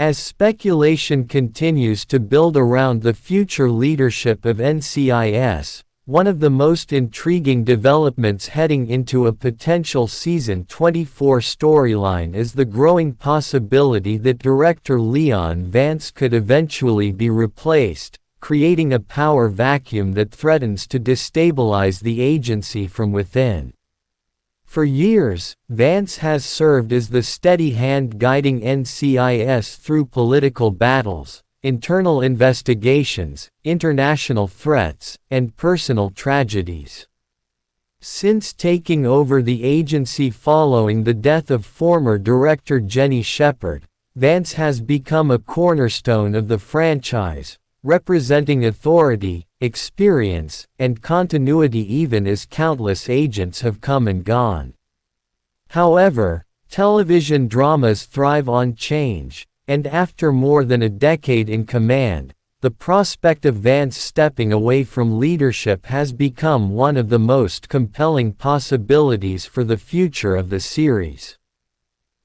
As speculation continues to build around the future leadership of NCIS, one of the most intriguing developments heading into a potential Season 24 storyline is the growing possibility that director Leon Vance could eventually be replaced, creating a power vacuum that threatens to destabilize the agency from within. For years, Vance has served as the steady hand guiding NCIS through political battles, internal investigations, international threats, and personal tragedies. Since taking over the agency following the death of former director Jenny Shepard, Vance has become a cornerstone of the franchise, representing authority, experience, and continuity even as countless agents have come and gone. However, television dramas thrive on change, and after more than a decade in command, the prospect of Vance stepping away from leadership has become one of the most compelling possibilities for the future of the series.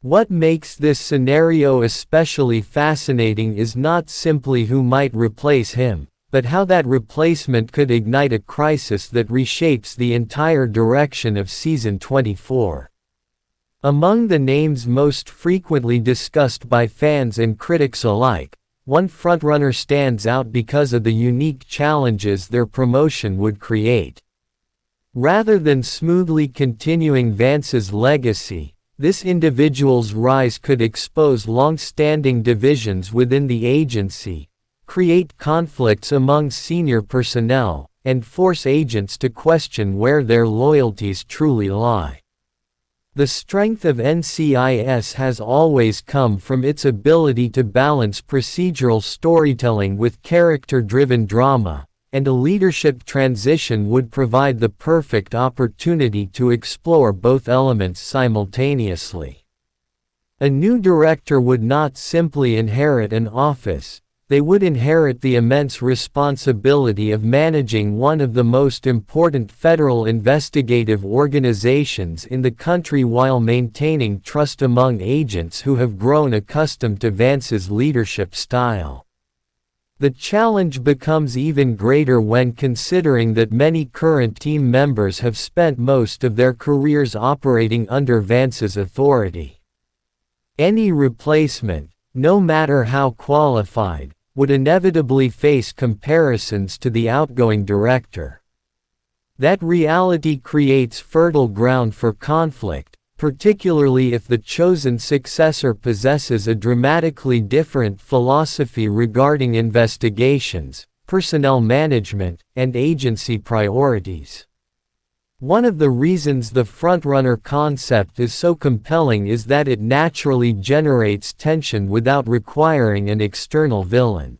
What makes this scenario especially fascinating is not simply who might replace him, but how that replacement could ignite a crisis that reshapes the entire direction of Season 24. Among the names most frequently discussed by fans and critics alike, one frontrunner stands out because of the unique challenges their promotion would create. Rather than smoothly continuing Vance's legacy, this individual's rise could expose long-standing divisions within the agency, create conflicts among senior personnel, and force agents to question where their loyalties truly lie. The strength of NCIS has always come from its ability to balance procedural storytelling with character-driven drama, and a leadership transition would provide the perfect opportunity to explore both elements simultaneously. A new director would not simply inherit an office, they would inherit the immense responsibility of managing one of the most important federal investigative organizations in the country while maintaining trust among agents who have grown accustomed to Vance's leadership style. The challenge becomes even greater when considering that many current team members have spent most of their careers operating under Vance's authority. Any replacement, no matter how qualified, would inevitably face comparisons to the outgoing director. That reality creates fertile ground for conflict, particularly if the chosen successor possesses a dramatically different philosophy regarding investigations, personnel management, and agency priorities. One of the reasons the frontrunner concept is so compelling is that it naturally generates tension without requiring an external villain.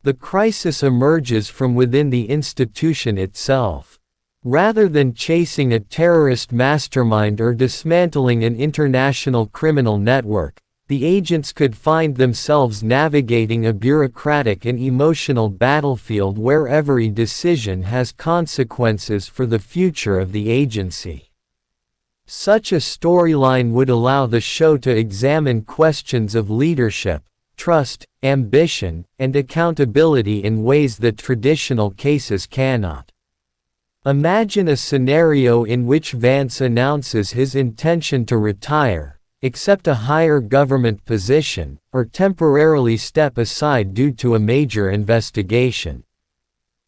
The crisis emerges from within the institution itself. Rather than chasing a terrorist mastermind or dismantling an international criminal network, the agents could find themselves navigating a bureaucratic and emotional battlefield where every decision has consequences for the future of the agency. Such a storyline would allow the show to examine questions of leadership, trust, ambition, and accountability in ways that traditional cases cannot. Imagine a scenario in which Vance announces his intention to retire, accept a higher government position, or temporarily step aside due to a major investigation.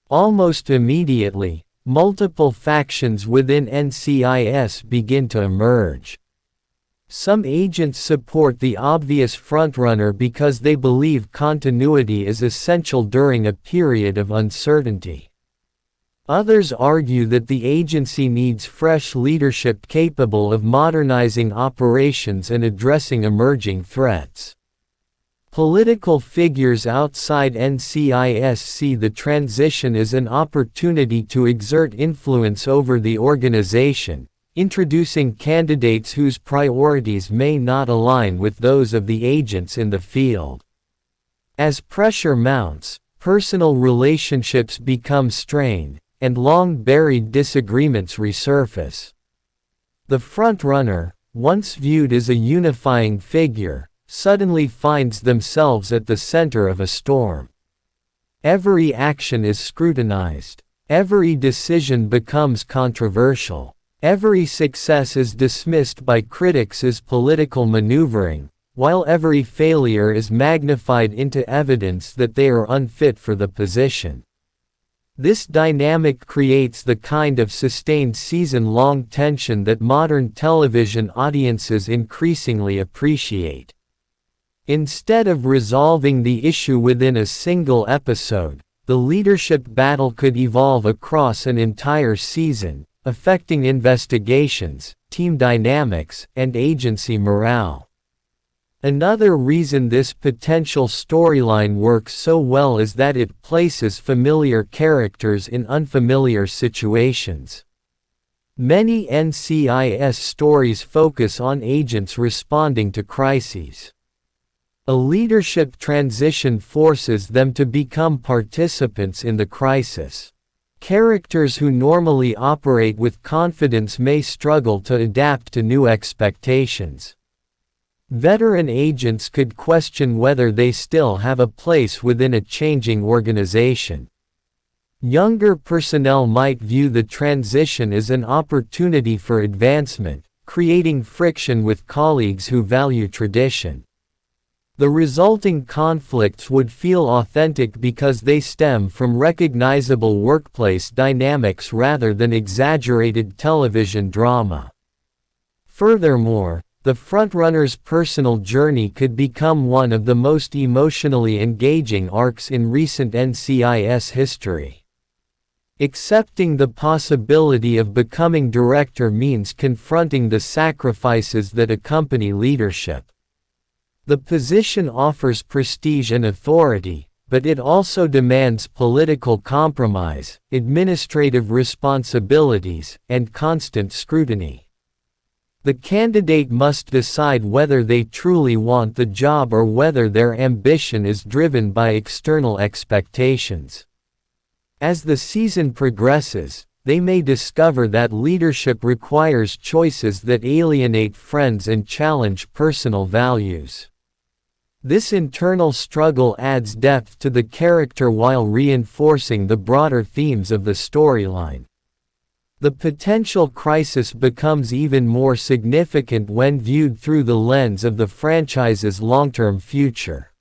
Almost immediately, multiple factions within NCIS begin to emerge. Some agents support the obvious frontrunner because they believe continuity is essential during a period of uncertainty. Others argue that the agency needs fresh leadership capable of modernizing operations and addressing emerging threats. Political figures outside NCIS see the transition as an opportunity to exert influence over the organization, introducing candidates whose priorities may not align with those of the agents in the field. As pressure mounts, personal relationships become strained, and long-buried disagreements resurface. The frontrunner, once viewed as a unifying figure, suddenly finds themselves at the center of a storm. Every action is scrutinized. Every decision becomes controversial. Every success is dismissed by critics as political maneuvering, while every failure is magnified into evidence that they are unfit for the position. This dynamic creates the kind of sustained season-long tension that modern television audiences increasingly appreciate. Instead of resolving the issue within a single episode, the leadership battle could evolve across an entire season, affecting investigations, team dynamics, and agency morale. Another reason this potential storyline works so well is that it places familiar characters in unfamiliar situations. Many NCIS stories focus on agents responding to crises. A leadership transition forces them to become participants in the crisis. Characters who normally operate with confidence may struggle to adapt to new expectations. Veteran agents could question whether they still have a place within a changing organization. Younger personnel might view the transition as an opportunity for advancement, creating friction with colleagues who value tradition. The resulting conflicts would feel authentic because they stem from recognizable workplace dynamics rather than exaggerated television drama. Furthermore, the frontrunner's personal journey could become one of the most emotionally engaging arcs in recent NCIS history. Accepting the possibility of becoming director means confronting the sacrifices that accompany leadership. The position offers prestige and authority, but it also demands political compromise, administrative responsibilities, and constant scrutiny. The candidate must decide whether they truly want the job or whether their ambition is driven by external expectations. As the season progresses, they may discover that leadership requires choices that alienate friends and challenge personal values. This internal struggle adds depth to the character while reinforcing the broader themes of the storyline. The potential crisis becomes even more significant when viewed through the lens of the franchise's long-term future.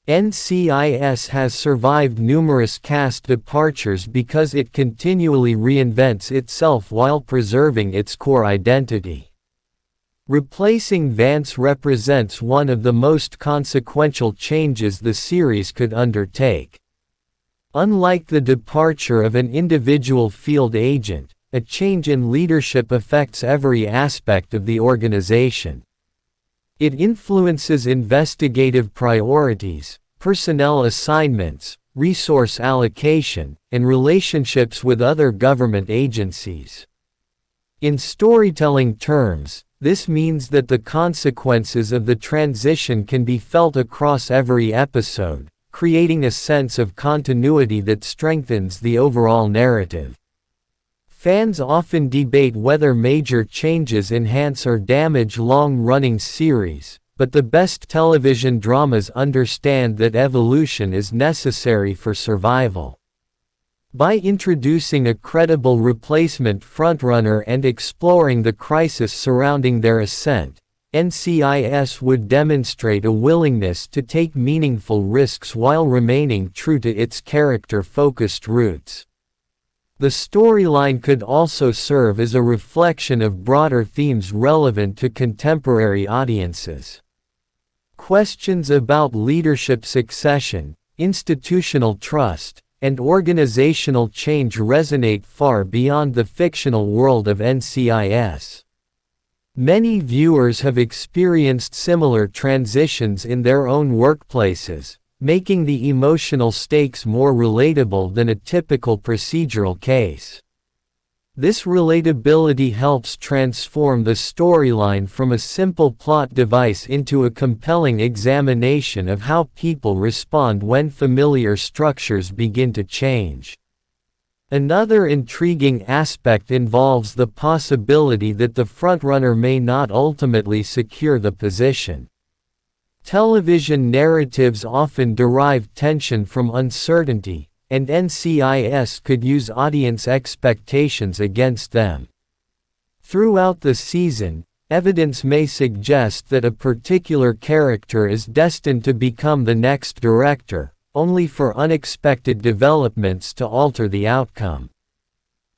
NCIS has survived numerous cast departures because it continually reinvents itself while preserving its core identity. Replacing Vance represents one of the most consequential changes the series could undertake. Unlike the departure of an individual field agent, a change in leadership affects every aspect of the organization. It influences investigative priorities, personnel assignments, resource allocation, and relationships with other government agencies. In storytelling terms, this means that the consequences of the transition can be felt across every episode, creating a sense of continuity that strengthens the overall narrative. Fans often debate whether major changes enhance or damage long-running series, but the best television dramas understand that evolution is necessary for survival. By introducing a credible replacement frontrunner and exploring the crisis surrounding their ascent, NCIS would demonstrate a willingness to take meaningful risks while remaining true to its character-focused roots. The storyline could also serve as a reflection of broader themes relevant to contemporary audiences. Questions about leadership succession, institutional trust, and organizational change resonate far beyond the fictional world of NCIS. Many viewers have experienced similar transitions in their own workplaces, making the emotional stakes more relatable than a typical procedural case. This relatability helps transform the storyline from a simple plot device into a compelling examination of how people respond when familiar structures begin to change. Another intriguing aspect involves the possibility that the frontrunner may not ultimately secure the position. Television narratives often derive tension from uncertainty, and NCIS could use audience expectations against them. Throughout the season, evidence may suggest that a particular character is destined to become the next director, only for unexpected developments to alter the outcome.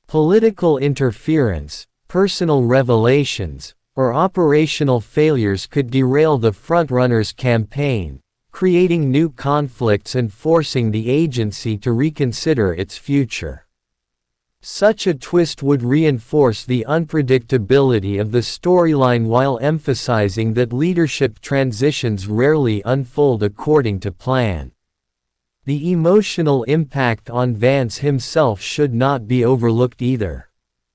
Political interference, personal revelations, or operational failures could derail the Frontrunner's campaign, creating new conflicts and forcing the agency to reconsider its future. Such a twist would reinforce the unpredictability of the storyline while emphasizing that leadership transitions rarely unfold according to plan. The emotional impact on Vance himself should not be overlooked either.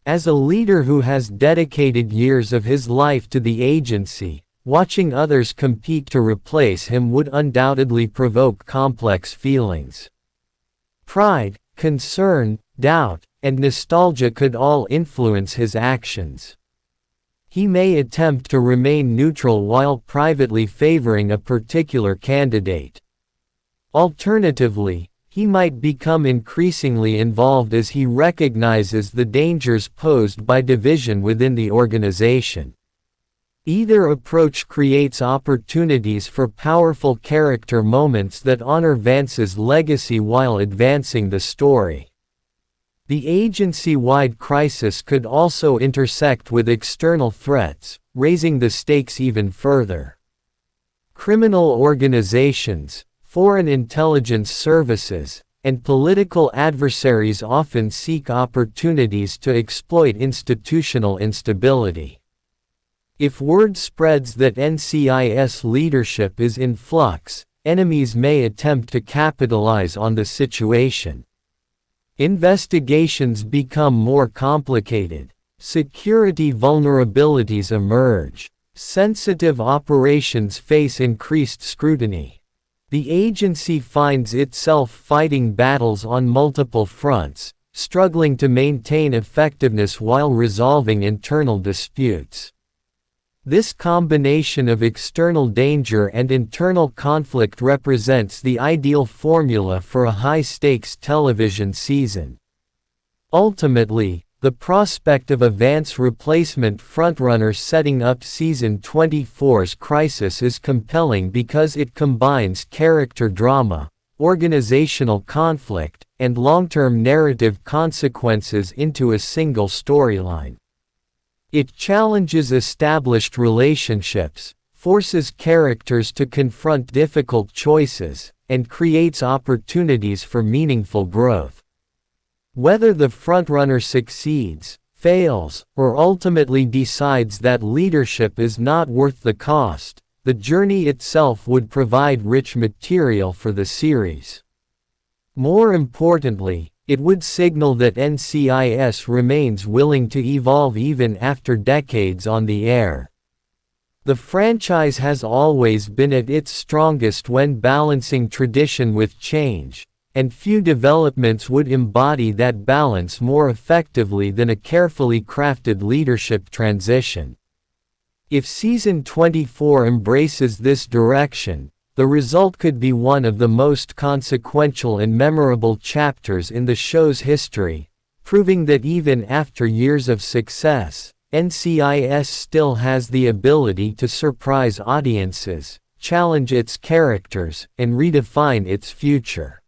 As a leader who has dedicated years of his life to the agency, watching others compete to replace him would undoubtedly provoke complex feelings. Pride, concern, doubt, and nostalgia could all influence his actions. He may attempt to remain neutral while privately favoring a particular candidate. Alternatively, he might become increasingly involved as he recognizes the dangers posed by division within the organization. Either approach creates opportunities for powerful character moments that honor Vance's legacy while advancing the story. The agency-wide crisis could also intersect with external threats, raising the stakes even further. Criminal organizations, foreign intelligence services, and political adversaries often seek opportunities to exploit institutional instability. If word spreads that NCIS leadership is in flux, enemies may attempt to capitalize on the situation. Investigations become more complicated. Security vulnerabilities emerge. Sensitive operations face increased scrutiny. The agency finds itself fighting battles on multiple fronts, struggling to maintain effectiveness while resolving internal disputes. This combination of external danger and internal conflict represents the ideal formula for a high-stakes television season. Ultimately, the prospect of a Vance replacement frontrunner setting up Season 24's crisis is compelling because it combines character drama, organizational conflict, and long-term narrative consequences into a single storyline. It challenges established relationships, forces characters to confront difficult choices, and creates opportunities for meaningful growth. Whether the frontrunner succeeds, fails, or ultimately decides that leadership is not worth the cost, the journey itself would provide rich material for the series. More importantly, it would signal that NCIS remains willing to evolve even after decades on the air. The franchise has always been at its strongest when balancing tradition with change, and few developments would embody that balance more effectively than a carefully crafted leadership transition. If Season 24 embraces this direction, the result could be one of the most consequential and memorable chapters in the show's history, proving that even after years of success, NCIS still has the ability to surprise audiences, challenge its characters, and redefine its future.